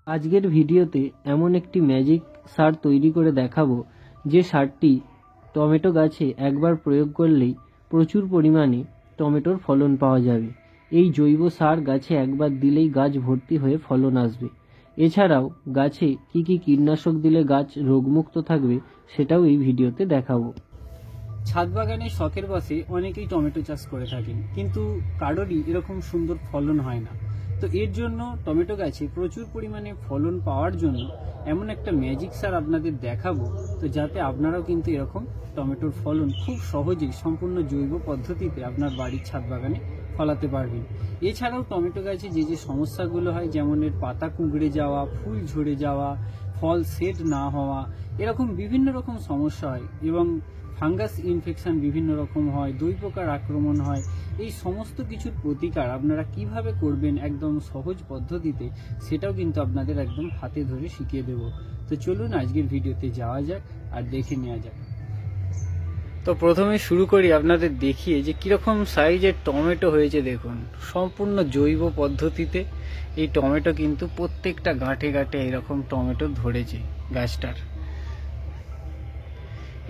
আজকের ভিডিওতে এমন একটি ম্যাজিক সার তৈরি করে দেখাবো যে সারটি টমেটো গাছে একবার প্রয়োগ করলেই প্রচুর পরিমাণে টমেটোর ফলন পাওয়া যাবে। এই জৈব সার গাছে একবার দিলেই গাছ ভর্তি হয়ে ফলন আসবে। এছাড়াও গাছে কি কি কীটনাশক দিলে গাছ রোগমুক্ত থাকবে সেটাও এই ভিডিওতে দেখাবো। ছাদ বাগানে শখের বসে অনেকেই টমেটো চাষ করে থাকেন, কিন্তু কারোরই এরকম সুন্দর ফলন হয় না। তো এর জন্য টমেটো গাছে প্রচুর পরিমাণে ফলন পাওয়ার জন্য এমন একটা ম্যাজিক সার আপনাদের দেখাবো, তো যাতে আপনারাও কিন্তু এরকম টমেটোর ফলন খুব সহজেই সম্পূর্ণ জৈব পদ্ধতিতে আপনার বাড়ির ছাদ বাগানে ফলাতে পারবেন। এছাড়াও টমেটো গাছে যে যে সমস্যাগুলো হয়, যেমন এর পাতা কুঁকড়ে যাওয়া, ফুল ঝরে যাওয়া, ফল সেট না হওয়া, এরকম বিভিন্ন রকম সমস্যা হয় এবং ফাঙ্গাস ইনফেকশন বিভিন্ন রকম হয়, দই পোকার আক্রমণ হয়। এই সমস্ত কিছুর প্রতিকার আপনারা কিভাবে করবেন একদম সহজ পদ্ধতিতে, সেটাও কিন্তু আপনাদের একদম হাতে ধরে শিখিয়ে দেব। তো চলুন আজকের ভিডিওতে যাওয়া যাক আর দেখে নেওয়া যাক। তো প্রথমে শুরু করি আপনাদের দেখিয়ে যে কিরকম সাইজের টমেটো হয়েছে। দেখুন, সম্পূর্ণ জৈব পদ্ধতিতে এই টমেটো কিন্তু প্রত্যেকটা গাঁটে গাঁটে এরকম টমেটো ধরেছে গাছটার।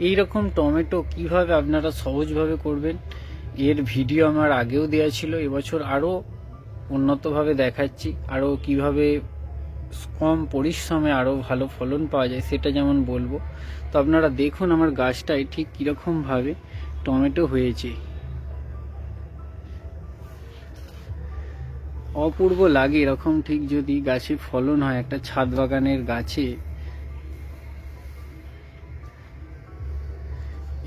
এইরকম টমেটো কিভাবে আপনারা সহজভাবে করবেন এর ভিডিও আমার আগেও দেওয়া ছিল, এবছর আরও উন্নতভাবে দেখাচ্ছি। আরও কিভাবে কম পরিশ্রমে আরও ভালো ফলন পাওয়া যায় সেটা যেমন বলবো। তো আপনারা দেখুন আমার গাছটায় ঠিক কীরকমভাবে টমেটো হয়েছে। অপূর্ব লাগে এরকম ঠিক যদি গাছে ফলন হয় একটা ছাদ বাগানের গাছে।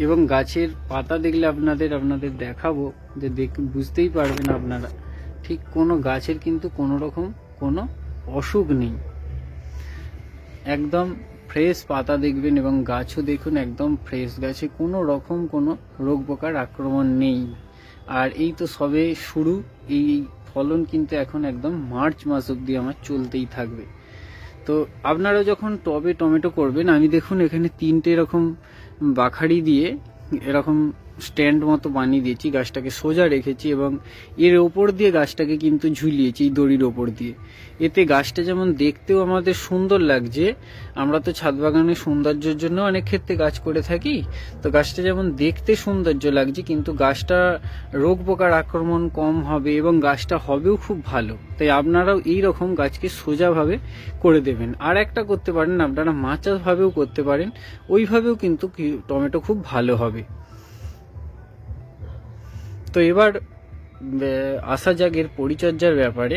এবং গাছের পাতা দেখলে আপনাদের দেখাবো যে বুঝতেই পারবেন আপনারা ঠিক কোনো গাছের কিন্তু কোনো রকম কোনো অসুখ নেই, একদম ফ্রেশ পাতা দেখবেন এবং গাছও দেখুন একদম ফ্রেশ, গাছে কোনো রকম কোনো রোগ পোকার আক্রমণ নেই। আর এই তো সবে শুরু, এই ফলন কিন্তু এখন একদম মার্চ মাস অবধি আমার চলতেই থাকবে। তো আপনারা যখন টবে টমেটো করবেন, আমি দেখুন এখানে তিনটে এরকম বাখাড়ি দিয়ে এরকম স্ট্যান্ড মতো বানিয়ে দিয়েছি, গাছটাকে সোজা রেখেছি এবং এর ওপর দিয়ে গাছটাকে কিন্তু ঝুলিয়েছি এই দড়ির ওপর দিয়ে। এতে গাছটা যেমন দেখতেও আমাদের সুন্দর লাগছে, আমরা তো ছাদ বাগানে সৌন্দর্যের জন্য অনেক ক্ষেত্রে গাছ করে থাকি, তো গাছটা যেমন দেখতে সৌন্দর্য লাগছে কিন্তু গাছটা রোগ পোকার আক্রমণ কম হবে এবং গাছটা হবেও খুব ভালো। তাই আপনারাও এই রকম গাছকে সোজাভাবে করে দেবেন। আর একটা করতে পারেন, আপনারা মাচাভাবেও করতে পারেন, ওইভাবেও কিন্তু টমেটো খুব ভালো হবে। তো এবার আসা যাক এর পরিচর্যার ব্যাপারে।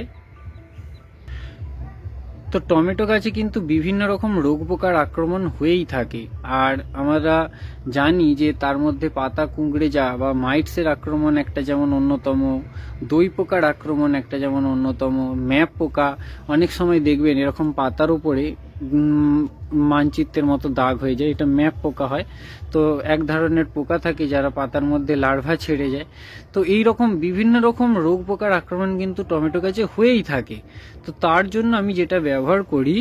তো টমেটো গাছে কিন্তু বিভিন্ন রকম রোগ পোকার আক্রমণ হয়েই থাকে, আর আমরা জানি যে তার মধ্যে পাতা কুঁকড়ে যাওয়া বা মাইটসের আক্রমণ একটা যেমন অন্যতম, দই পোকার আক্রমণ একটা যেমন অন্যতম, ম্যাপ পোকা অনেক সময় দেখবেন এরকম পাতার উপরে মানচিত্রের মতো দাগ হয়ে যায়, এটা ম্যাপ পোকা হয়। তো এক ধরনের পোকা থাকে যারা পাতার মধ্যে লার্ভা ছেড়ে যায়। তো এই রকম বিভিন্ন রকম রোগ পোকার আক্রমণ কিন্তু টমেটো গাছে হয়েই থাকে। তো তার জন্য আমি যেটা ব্যবহার করি,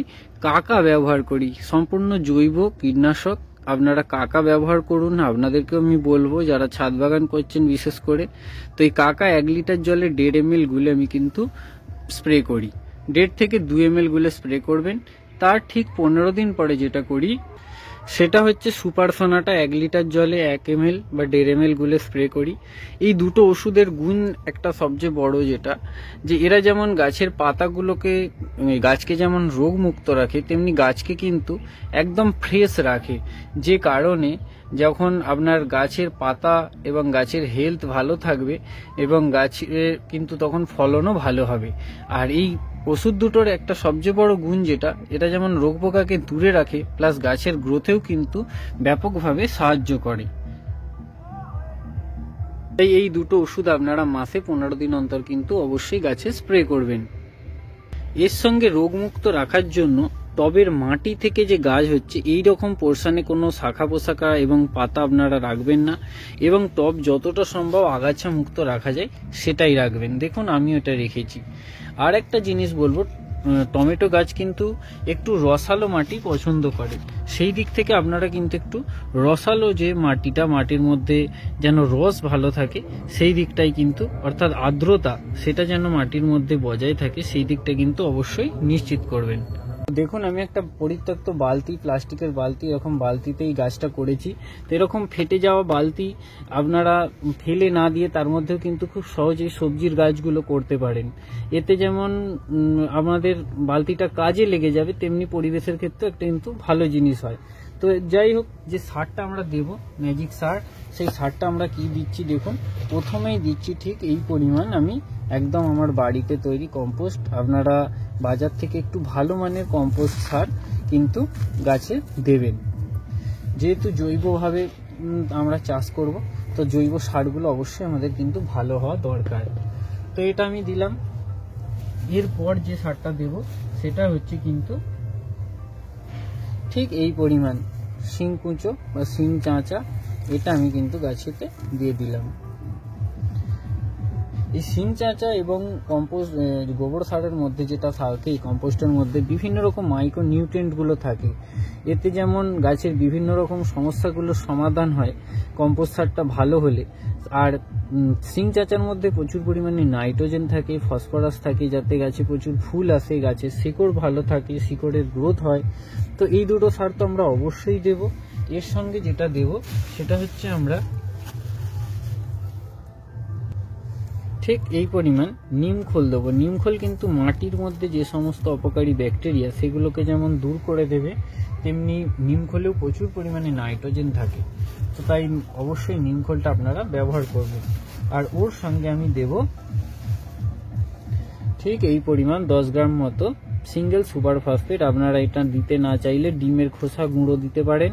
কাকা ব্যবহার করি, সম্পূর্ণ জৈব কীটনাশক। আপনারা কাকা ব্যবহার করুন, আপনাদেরকেও আমি বলবো যারা ছাদ বাগান করছেন বিশেষ করে। তো এই কাকা 1 লিটার জলে 1.5 ml গুলে আমি কিন্তু স্প্রে করি, 1.5 থেকে 2 ml গুলে স্প্রে করবেন। তার ঠিক 15 দিন পরে যেটা করি সেটা হচ্ছে সুপার সোনাটা 1 লিটার জলে 1 ml বা 1.5 ml গুলে স্প্রে করি। এই দুটো ওষুধের গুণ একটা সবচেয়ে বড়, যেটা যে এরা যেমন গাছের পাতাগুলোকে, গাছকে যেমন রোগ মুক্ত রাখে, তেমনি গাছকে কিন্তু একদম ফ্রেশ রাখে। যে কারণে যখন আপনার গাছের পাতা এবং গাছের হেলথ ভালো থাকবে এবং গাছের কিন্তু তখন ফলনও ভালো হবে। আর এই ওষুধ দুটোর একটা সবচেয়ে বড় গুণ যেটা, এটা যেমন রোগ পোকাকে দূরে রাখে, প্লাস গাছের গ্রোথেও কিন্তু ব্যাপকভাবে সাহায্য করে। তাই এই দুটো ওষুধ আপনারা মাসে 15 দিন অন্তর কিন্তু অবশ্যই গাছে স্প্রে করবেন। এর সঙ্গে রোগমুক্ত রাখার জন্য টবের মাটি থেকে যে গাছ হচ্ছে এই রকম পোর্শনে কোনো শাখা পোশাকা এবং পাতা আপনারা রাখবেন না, এবং টব যতটা সম্ভব আগাছা মুক্ত রাখা যায় সেটাই রাখবেন। দেখুন আমি ওটা রেখেছি। আর একটা জিনিস বলবো, টমেটো গাছ কিন্তু একটু রসালো মাটি পছন্দ করে, সেই দিক থেকে আপনারা কিন্তু একটু রসালো যে মাটিটা, মাটির মধ্যে যেন রস ভালো থাকে সেই দিকটাই কিন্তু, অর্থাৎ আর্দ্রতা সেটা যেন মাটির মধ্যে বজায় থাকে সেই দিকটা কিন্তু অবশ্যই নিশ্চিত করবেন। দেখুন আমি একটা পরিত্যক্ত বালতি, প্লাস্টিকের বালতি, এরকম বালতিতেই গাছটা করেছি। তো এরকম ফেটে যাওয়া বালতি আপনারা ফেলে না দিয়ে তার মধ্যেও কিন্তু খুব সহজেই সবজির গাছগুলো করতে পারেন। এতে যেমন আমাদের বালতিটা কাজে লেগে যাবে, তেমনি পরিবেশের ক্ষেত্রে একটা কিন্তু ভালো জিনিস হয়। তো যাই হোক, যে সারটা আমরা দেব ম্যাজিক সার, সেই সারটা আমরা কি দিচ্ছি দেখুন। প্রথমেই দিচ্ছি ঠিক এই পরিমাণ আমি একদম আমার বাড়িতে তৈরি কম্পোস্ট। আপনারা বাজার থেকে একটু ভালো মানের কম্পোস্ট সার কিন্তু গাছে দেবেন। যেহেতু জৈবভাবে আমরা চাষ করব, তো জৈব সারগুলো অবশ্যই আমাদের কিন্তু ভালো হওয়া দরকার। তো এটা আমি দিলাম। এরপর যে সারটা দেব সেটা হচ্ছে কিন্তু ঠিক এই পরিমাণ শিং কুঁচো বা শিং চাঁচা, এটা আমি কিন্তু গাছেতে দিয়ে দিলাম। এই শিং চাঁচা এবং কম্পোস্ট গোবর সারের মধ্যে যেটা থাকে, এই কম্পোস্টের মধ্যে বিভিন্ন রকম মাইক্রো নিউট্রিয়েন্টগুলো থাকে। এতে যেমন গাছের বিভিন্ন রকম সমস্যাগুলোর সমাধান হয় কম্পোস্ট সারটা ভালো হলে। আর শিং চাঁচার মধ্যে প্রচুর পরিমাণে নাইট্রোজেন থাকে, ফসফরাস থাকে, যাতে গাছে প্রচুর ফুল আসে, গাছের শিকড় ভালো থাকে, শিকড়ের গ্রোথ হয়। তো এই দুটো সার তো আমরা অবশ্যই দেব। এর সঙ্গে যেটা দেব সেটা হচ্ছে আমরা ঠিক এই পরিমাণ নিমখোল দেবো। নিমখোল কিন্তু মাটির মধ্যে যে সমস্ত অপকারী ব্যাকটেরিয়া সেগুলোকে যেমন দূর করে দেবে, তেমনি নিমখোলেও প্রচুর পরিমাণে নাইট্রোজেন থাকে। তো তাই অবশ্যই নিমখোলটা আপনারা ব্যবহার করবেন। আর ওর সঙ্গে আমি দেব ঠিক এই পরিমাণ 10 গ্রাম মতো সিঙ্গেল সুপার ফসফেট। আপনারা এটা দিতে না চাইলে ডিমের খোসা গুঁড়ো দিতে পারেন,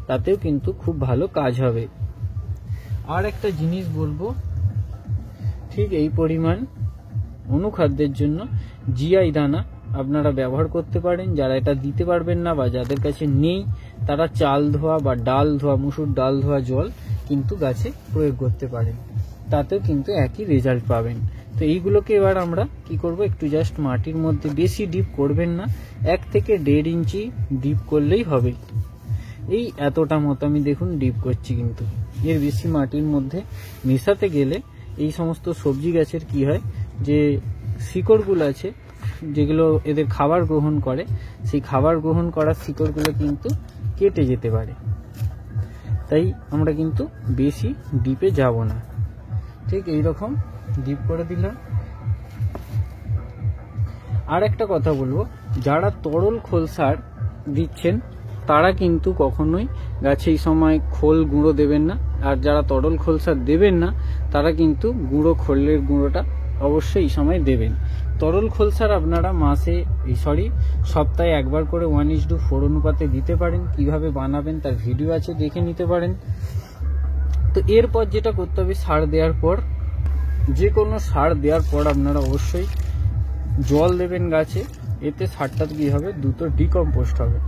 তাতেও কিন্তু খুব ভালো কাজ হবে। আর একটা জিনিস বলবো, ঠিক এই পরিমাণ অনুখাদ্যের জন্য জিআই দানা আপনারা ব্যবহার করতে পারেন। যারা এটা দিতে পারবেন না বা যাদের কাছে নেই, তারা চাল ধোয়া বা ডাল ধোয়া, মুসুর ডাল ধোয়া জল কিন্তু গাছে প্রয়োগ করতে পারেন, তাতেও কিন্তু একই রেজাল্ট পাবেন। তো এইগুলোকে এবার আমরা কি করব, একটু জাস্ট মাটির মধ্যে, বেশি ডিপ করবেন না, 1 থেকে 1.5 ইঞ্চি ডিপ করলেই হবে। এই এতটা মতো আমি দেখুন ডিপ করছি, কিন্তু এর বেশি মাটির মধ্যে মেশাতে গেলে এই সমস্ত সবজি গাছের কি হয়, যে শিকড়গুলো আছে যেগুলো এদের খাবার গ্রহণ করে, সেই খাবার গ্রহণ করার শিকড়গুলো কিন্তু কেটে যেতে পারে। তাই আমরা কিন্তু বেশি ডিপে যাব না, ঠিক এই রকম ডিপ করে দিলাম। আর একটা কথা বলবো, যারা তরল খোল সার দিচ্ছেন তারা কিন্তু কখনোই গাছে এই সময় খোল গুঁড়ো দেবেন না। আর যারা তরল খোল সার দেবেন না, তারা কিন্তু খোলের গুঁড়োটা অবশ্যই এই সময় দেবেন। তরল খোল সার আপনারা সপ্তাহে একবার করে 1:4 অনুপাতে দিতে পারেন। কিভাবে বানাবেন তার ভিডিও আছে, দেখে নিতে পারেন। তো এরপর যেটা করতে হবে, সার দেওয়ার পর, যে কোনো সার দেওয়ার পর আপনারা অবশ্যই জল দেবেন গাছে। এতে সারটা কি হবে, দ্রুত ডিকম্পোস্ট হবে।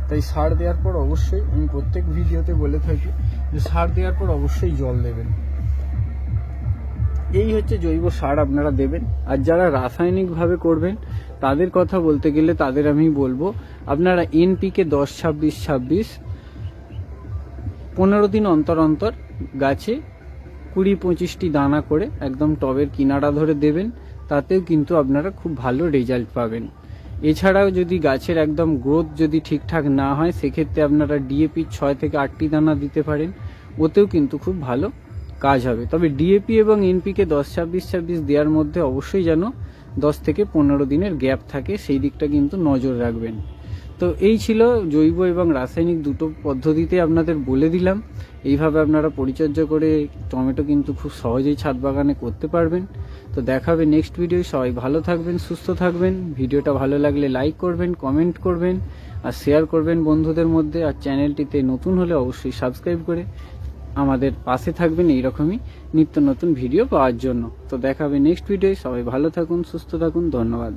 তাই সার দেওয়ার পর অবশ্যই, আমি প্রত্যেক ভিডিওতে বলে থাকি যে সার দেওয়ার পর অবশ্যই জল দেবেন। এই হচ্ছে জৈব সার আপনারা দেবেন। আর যারা রাসায়নিকভাবে করবেন তাদের কথা বলতে গেলে, তাদের আমি বলবো আপনারা এনপিকে 10-26-26 15 দিন অন্তর অন্তর গাছে 20-25টি দানা করে একদম টবের কিনারা ধরে দেবেন। তাতেও কিন্তু আপনারা খুব ভালো রেজাল্ট পাবেন। এছাড়াও যদি গাছের একদম গ্রোথ যদি ঠিকঠাক না হয়, সেক্ষেত্রে আপনারা ডিএপি 6 থেকে 8টি দানা দিতে পারেন, ওতেও কিন্তু খুব ভালো কাজ হবে। তবে ডিএপি এবং এনপিকে 10-26-26 দেওয়ার মধ্যে অবশ্যই যেন 10 থেকে 15 দিনের গ্যাপ থাকে, সেই দিকটা কিন্তু নজর রাখবেন। তো এই ছিল জৈব এবং রাসায়নিক দুটো পদ্ধতিতে আপনাদের বলে দিলাম। এইভাবে আপনারা পরিচর্যা করে টমেটো কিন্তু খুব সহজেই ছাদ বাগানে করতে পারবেন। তো দেখা হবে নেক্সট ভিডিও। সবাই ভালো থাকবেন, সুস্থ থাকবেন। ভিডিওটা ভালো লাগলে লাইক করবেন, কমেন্ট করবেন আর শেয়ার করবেন বন্ধুদের মধ্যে। আর চ্যানেলটিতে নতুন হলে অবশ্যই সাবস্ক্রাইব করে আমাদের পাশে থাকবেন এইরকমই নিত্য নতুন ভিডিও পাওয়ার জন্য। তো দেখা হবে নেক্সট ভিডিও। সবাই ভালো থাকুন, সুস্থ থাকুন। ধন্যবাদ।